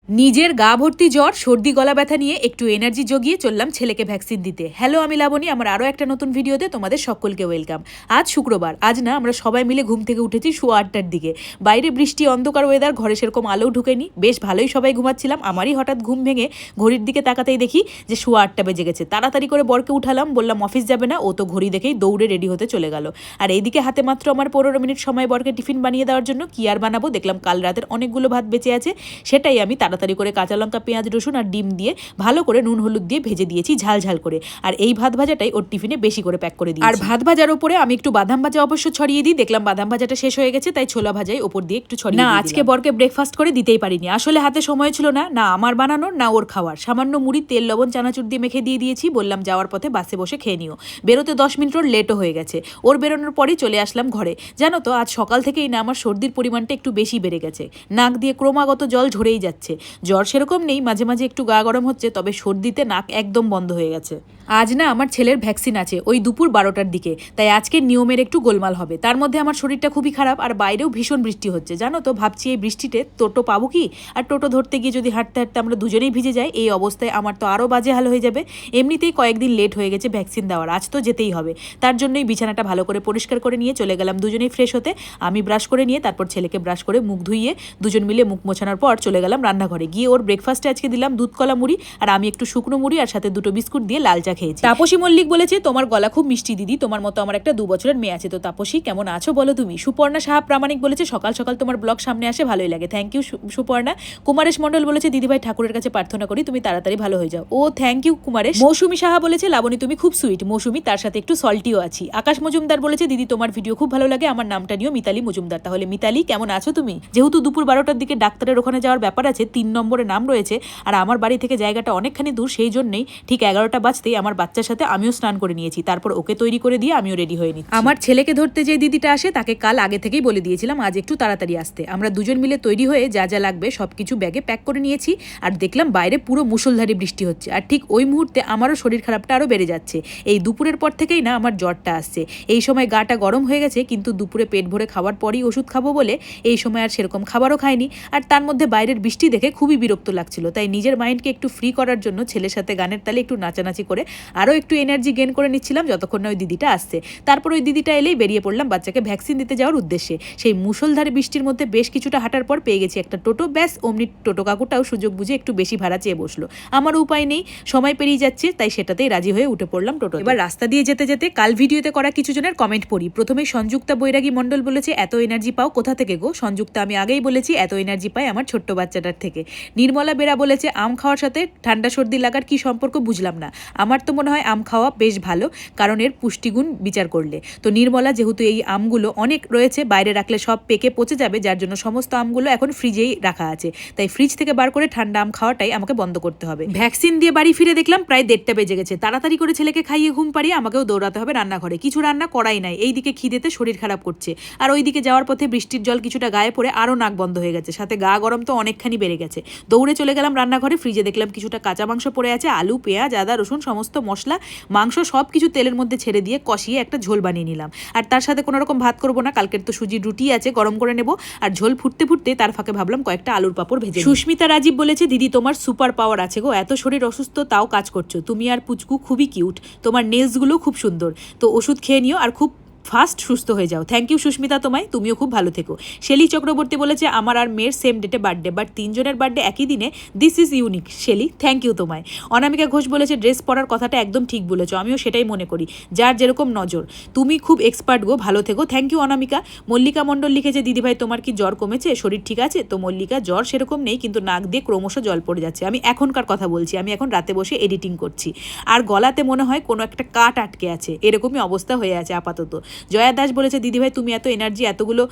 নিজের গা ভর্তি জ্বর, সর্দি, গলা ব্যথা নিয়ে একটু এনার্জি জগিয়ে চললাম ছেলেকে ভ্যাকসিন দিতে। হ্যালো, আমি লাবণী। আমার আরও একটা নতুন ভিডিওতে তোমাদের সকলকে ওয়েলকাম। আজ শুক্রবার। আজ না আমরা সবাই মিলে ঘুম থেকে উঠেছি 8:30টার দিকে। বাইরে বৃষ্টি, অন্ধকার ওয়েদার, ঘরে সেরকম আলোও ঢুকেনি। বেশ ভালোই সবাই ঘুমাচ্ছিলাম। আমারই হঠাৎ ঘুম ভেঙে ঘড়ির দিকে তাকাতেই দেখি যে 8:15 বেজে গেছে। তাড়াতাড়ি করে বরকে উঠালাম, বললাম অফিস যাবে না। ও তো ঘড়ি দেখেই দৌড়ে রেডি হতে চলে গেল। আর এইদিকে হাতে মাত্র আমার 15 মিনিট সময় বরকে টিফিন বানিয়ে দেওয়ার জন্য। কি আর বানাবো, দেখলাম কাল রাতের অনেকগুলো ভাত বেঁচে আছে। সেটাই আমি তাড়াতাড়ি করে কাঁচা লঙ্কা, পেঁয়াজ, রসুন আর ডিম দিয়ে ভালো করে নুন হলুদ দিয়ে ভেজে দিয়েছি ঝাল ঝাল করে। আর এই ভাত ভাজাটাই ওর টিফিনে বেশি করে প্যাক করে দিয়েছি। আর ভাত ভাজার উপরে আমি একটু বাদাম ভাজা অবশ্য ছড়িয়ে দিই। দেখলাম বাদাম ভাজাটা শেষ হয়ে গেছে, তাই ছোলা ভাজাই ওপর দিয়ে একটু ছড়িয়ে দিই। না, আজকে বরকে ব্রেকফাস্ট করে দিতেই পারিনি। আসলে হাতে সময় ছিল না, না আমার বানানোর না ওর খাওয়ার। সামান্য মুড়ি, তেল, লবণ, চানাচুর দিয়ে মেখে দিয়ে দিয়েছি। বললাম যাওয়ার পথে বাসে বসে খেয়ে নিও। বেরোতে 10 মিনিট ওর লেটও হয়ে গেছে। ওর বেরোনোর পরেই চলে আসলাম ঘরে। জানো তো, আজ সকাল থেকেই না আমার সর্দির পরিমাণটা একটু বেশি বেড়ে গেছে। নাক দিয়ে ক্রমাগত জল ঝরেই যাচ্ছে। জ্বর সেরকম নেই, মাঝে মাঝে একটু গা গরম হচ্ছে, তবে সর্দিতে নাক একদম বন্ধ হয়ে গেছে। আজ না আমার ছেলের ভ্যাকসিন আছে ওই দুপুর 12টার দিকে, তাই আজকে নিয়মের একটু গোলমাল হবে। তার মধ্যে আমার শরীরটা খুবই খারাপ, আর বাইরেও ভীষণ বৃষ্টি হচ্ছে। জানো তো, ভাবছি এই বৃষ্টিতে টোটো পাবো কি। আর টোটো ধরতে গিয়ে যদি হাঁটতে হাঁটতে আমরা দুজনেই ভিজে যাই, এই অবস্থায় আমার তো আরও বাজে হাল হয়ে যাবে। এমনিতেই কয়েকদিন লেট হয়ে গেছে ভ্যাকসিন দেওয়ার, আজ তো যেতেই হবে। তার জন্যই বিছানাটা ভালো করে পরিষ্কার করে নিয়ে চলে গেলাম দুজনেই ফ্রেশ হতে। আমি ব্রাশ করে নিয়ে তারপর ছেলেকে ব্রাশ করে মুখ ধুইয়ে দুজন মিলে মুখ মোছানোর পর চলে গেলাম রান্নাঘরে। গিয়ে ওর ব্রেকফাস্টে আজকে দিলাম দুধ কলা মুড়ি, আর আমি একটু শুকনো মুড়ি আর সাথে 2টো বিস্কুট দিয়ে লাল চা খেয়েছি। তাপসী মল্লিক বলেছে তোমার গলা খুব মিষ্টি দিদি, তোমার মতো আমার একটা 2 বছরের মেয়ে আছে। তো তাপসী, কেমন আছো বলো তুমি? সুপর্ণা সাহা প্রামাণিক বলেছে সকাল সকাল তোমার ব্লগ সামনে আসে ভালোই লাগে। Thank you Suparna. কুমারেশ মণ্ডল বলেছে দিদিভাই ঠাকুরের কাছে প্রার্থনা করি তুমি তাড়াতাড়ি ভালো হয়ে যাও। ও থ্যাংক ইউ কুমারেশ। মৌসুমী সাহা বলেছে লাবণী তুমি খুব সুইট। মৌসুমী, তার সাথে একটু সল্টিও আছি। আকাশ মজুমদার বলেছে দিদি তোমার ভিডিও খুব ভালো লাগে, আমার নামটা নিও মিতালি মজুমদার। তাহলে মিতালি, কেমন আছো তুমি? যেহেতু দুপুর 12টার দিকে ডাক্তারের ওখানে যাওয়ার ব্যাপার আছে, 3 নম্বরে নাম রয়েছে, আর আমার বাড়ি থেকে জায়গাটা অনেকখানি দূর, সেই জন্যই ঠিক 11টা বাজতেই আমার বাচ্চার সাথে আমিও স্নান করে নিয়েছি। তারপর ওকে তৈরি করে দিয়ে আমিও রেডি হয়ে নিচ্ছি। আমার ছেলেকে ধরতে যে দিদিটা আসে তাকে কাল আগে থেকেই বলে দিয়েছিলাম আজ একটু তাড়াতাড়ি আসতে। আমরা দুজন মিলে তৈরি হয়ে যা যা লাগবে সবকিছু ব্যাগে প্যাক করে নিয়েছি। আর দেখলাম বাইরে পুরো মুষলধারে বৃষ্টি হচ্ছে, আর ঠিক ওই মুহূর্তে আমারও শরীর খারাপটা আরও বেড়ে যাচ্ছে। এই দুপুরের পর থেকেই না আমার জ্বরটা আসছে। এই সময় গাটা গরম হয়ে গেছে, কিন্তু দুপুরে পেট ভরে খাওয়ার পরই ওষুধ খাবো বলে এই সময় আর সেরকম খাবারও খাইনি। আর তার মধ্যে বাইরের বৃষ্টি দেখে খুবই বিরক্ত লাগছিল, তাই নিজের মাইন্ডকে একটু ফ্রি করার জন্য ছেলের সাথে গানের তালে একটু নাচানাচি করে আরও একটু এনার্জি গেইন করে নিচ্ছিলাম যতক্ষণ না ওই দিদিটা আসছে। তারপর ওই দিদিটা এলেই বেরিয়ে পড়লাম বাচ্চাকে ভ্যাকসিন দিতে যাওয়ার উদ্দেশ্যে। সেই মুষলধারে বৃষ্টির মধ্যে বেশ কিছুটা হাঁটার পর পেয়ে গেছি একটা টোটো। ব্যাস অমনি টোটো কাকুটাও সুযোগ বুঝে একটু বেশি ভাড়া চেয়ে বসলো। আমার উপায় নেই, সময় পেরিয়ে যাচ্ছে, তাই সেটাতেই রাজি হয়ে উঠে পড়লাম টোটো। এবার রাস্তা দিয়ে যেতে যেতে কাল ভিডিওতে করা কিছু জনের কমেন্ট পড়ি। প্রথমে সংযুক্তা বৈরাগী মণ্ডল বলেছে এত এনার্জি পাও কোথা থেকে গো? সংযুক্তা, আমি আগেই বলেছি এত এনার্জি পাই আমার ছোট্ট বাচ্চাটার থেকে। নির্মলা বেরা বলেছে আম খাওয়ার সাথে ঠান্ডা সর্দি লাগার কি সম্পর্ক বুঝলাম না। আমার তো মনে হয় আম খাওয়া বেশ ভালো, কারণ এর পুষ্টিগুণ বিচার করলে। তো নির্মলা, যেহেতু এই আমগুলো অনেক রয়েছে, বাইরে রাখলে সব পেকে পচে যাবে, যার জন্য সমস্ত আমগুলো এখন ফ্রিজেই রাখা আছে, তাই ফ্রিজ থেকে বার করে ঠান্ডা আম খাওয়াটাই আমাকে বন্ধ করতে হবে। ভ্যাকসিন দিয়ে বাড়ি ফিরে দেখলাম প্রায় 1:30টা বেজে গেছে। তাড়াতাড়ি করে ছেলেকে খাইয়ে ঘুম পাড়িয়ে আমাকেও দৌড়াতে হবে রান্নাঘরে। কিছু রান্না করাই নাই, এইদিকে খিদেতে শরীর খারাপ করছে, আর ওইদিকে যাওয়ার পথে বৃষ্টির জল কিছুটা গায়ে পড়ে আরও নাক বন্ধ হয়ে গেছে, সাথে গা গরম তো অনেকখানি বেড়ে গেছে। দৌড়ে চলে গেলাম রান্নাঘরে। ফ্রিজে দেখলাম কিছুটা কাঁচা মাংস পড়ে আছে, আলু, পেঁয়াজ, আদা, রসুন, সমস্ত মশলা, মাংস সব কিছু তেলের মধ্যে ছেড়ে দিয়ে কষিয়ে একটা ঝোল বানিয়ে নিলাম। আর তার সাথে কোনো রকম ভাত করবো না, কালকের তো সুজির রুটি আছে, গরম করে নেব। আর ঝোল ফুটতে ফুটতে তার ফাঁকে ভাবলাম কয়েকটা আলুর পাপড় ভেজে। সুস্মিতা রাজীব বলেছে দিদি তোমার সুপার পাওয়ার আছে গো, এত শরীর অসুস্থ তাও কাজ করছো। তুমি আর পুচকু খুবই কিউট, তোমার নেলসগুলো খুব সুন্দর। তো ওষুধ খেয়ে নিও আর খুব ফাস্ট সুস্থ হয়ে যাও। থ্যাংক ইউ সুস্মিতা তোমায়, তুমিও খুব ভালো থেকো। শেলি চক্রবর্তী বলেছে আমার আর মেয়ের সেম ডেটে বার্থডে, বাট 3 জনের বার্থডে একই দিনে, this is unique. Shelly, thank you তোমায়। অনামিকা ঘোষ বলেছে ড্রেস পরার কথাটা একদম ঠিক বলেছো, আমিও সেটাই মনে করি, যার যেরকম নজর। তুমি খুব এক্সপার্ট গো, ভালো থেকো। থ্যাংক ইউ অনামিকা। মল্লিকা মণ্ডল লিখেছে দিদিভাই তোমার কি জ্বর কমেছে, শরীর ঠিক আছে? তো মল্লিকা, জ্বর সেরকম নেই, কিন্তু নাক দিয়ে ক্রমশ জল পড়ে যাচ্ছে। আমি এখনকার কথা বলছি, আমি এখন রাতে বসে এডিটিং করছি, আর গলাতে মনে হয় কোনো একটা কাট আটকে আছে, এরকমই অবস্থা হয়ে আছে আপাতত। জয়া দাস বলেছে দিদিভাই তুমি এত এনার্জি, এতগুলো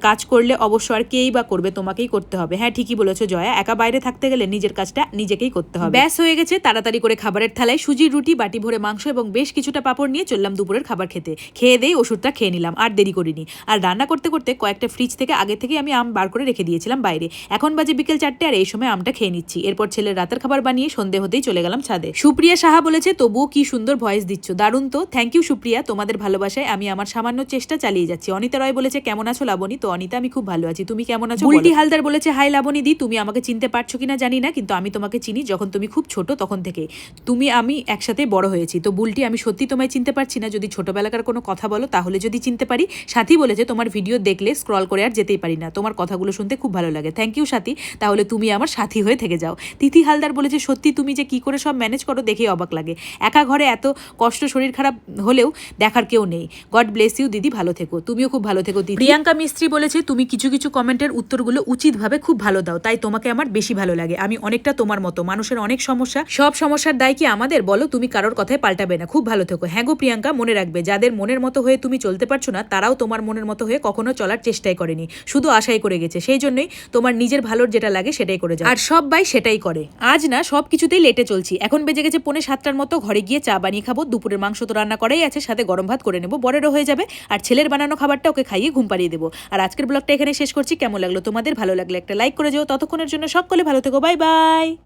কাজ করলে অবশ্য আর কেই বা করবে, তোমাকেই করতে হবে। হ্যাঁ ঠিকই বলেছো জয়া, একা বাইরে থাকতে গেলে নিজের কাজটা নিজেকেই করতে হবে। ব্যাস হয়ে গেছে। তাড়াতাড়ি করে খাবারের থালায় সুজির রুটি, বাটি ভরে মাংস এবং বেশ কিছুটা পাপড় নিয়ে চললাম দুপুরের খাবার খেতে। খেয়ে দেই ওষুধটা খেয়ে নিলাম, আর দেরি করিনি। আর রান্না করতে করতে কয়েকটা ফ্রিজ থেকে আগে থেকে আমি আম বার করে রেখে দিয়েছিলাম বাইরে। এখন বাজে বিকেল 4টে, আর এই সময় আমটা খেয়ে নিচ্ছি। এরপর ছেলের রাতের খাবার বানিয়ে সন্ধে হতেই চলে গেলাম ছাদে। সুপ্রিয়া সাহা বলেছে তবুও কি সুন্দর ভয়েস দিচ্ছ, দারুণ তো। থ্যাংক ইউ সুপ্রিয়া, তোমাদের ভালোবাসায় আমি আমার সামান্য চেষ্টা চালিয়ে যাচ্ছি। অনিতা রয় বলেছে কেমন আছো লাবণী? তো অনিতা আমি খুব ভালো আছি, তুমি কেমন আছো? বুলটি হালদার বলেছে হাই লাবণী দি, তুমি আমাকে চিনতে পারছো কিনা জানি না, কিন্তু আমি তোমাকে চিনি যখন তুমি খুব ছোট তখন থেকে, তুমি আমি একসাথে বড় হয়েছি। তো বুলটি আমি সত্যি তোমায় চিনতে পারছি না, যদি ছোটবেলাকার কোনো কথা বলো তাহলে যদি চিনতে পারি। সাথী বলেছে তোমার ভিডিও দেখলে স্ক্রল করে আর যেতেই পারি না, তোমার কথাগুলো শুনতে খুব ভালো লাগে। থ্যাংক ইউ সাথী, তাহলে তুমি আমার সাথী হয়ে থেকে যাও। তিথি হালদার বলেছে সত্যি তুমি যে কি করে সব ম্যানেজ করো দেখেই অবাক লাগে, একা ঘরে এত কষ্ট, শরীর খারাপ হলেও দেখার কেউ নেই। গড ব্লেস ইউ দিদি, ভালো থেকো, তুমিও খুব ভালো থেকো। প্রিয়াঙ্কা মিস্ত্রি বলেছে তুমি কিছু কিছু কমেন্টের উত্তরগুলো উচিতভাবে খুব ভালো দাও, তাই তোমাকে আমার বেশি ভালো লাগে। আমি অনেকটা তোমার মতো, মানুষের অনেক সমস্যা, সব সমস্যার দায় কি আমাদের বলো? তুমি কারোর কথায় পাল্টাবে না, খুব ভালো থেকো। হ্যাঁ গো প্রিয়াঙ্কা, মনে রাখবে যাদের মনের মতো হয়ে তুমি চলতে পারছো না তারাও তোমার মনের মতো হয়ে কখনো চলার চেষ্টাই করেনি, শুধু আশাই করে গেছে। সেই জন্যই তোমার নিজের ভালোর যেটা লাগে সেটাই করে যাও, আর সব ভাই সেটাই করে। আজ না সব কিছুতেই লেটে চলছি, এখন বেজে গেছে 6:45 মতো, ঘরে গিয়ে চা বানিয়ে খাবো। দুপুরের মাংস তো রান্না করাই আছে, সাথে গরম ভাত করে নেবো, বড়েরও হয়ে যাবে। আর ছেলের বানানো খাবারটা ওকে খাইয়ে ঘুম পাড়িয়ে দেবো। আর আজকের ব্লগটা এখানে শেষ করছি। কেমন লাগলো তোমাদের? ভালো লাগলে একটা লাইক করে যাও। ততক্ষণের জন্য সকলে ভালো থেকো, বাই বাই।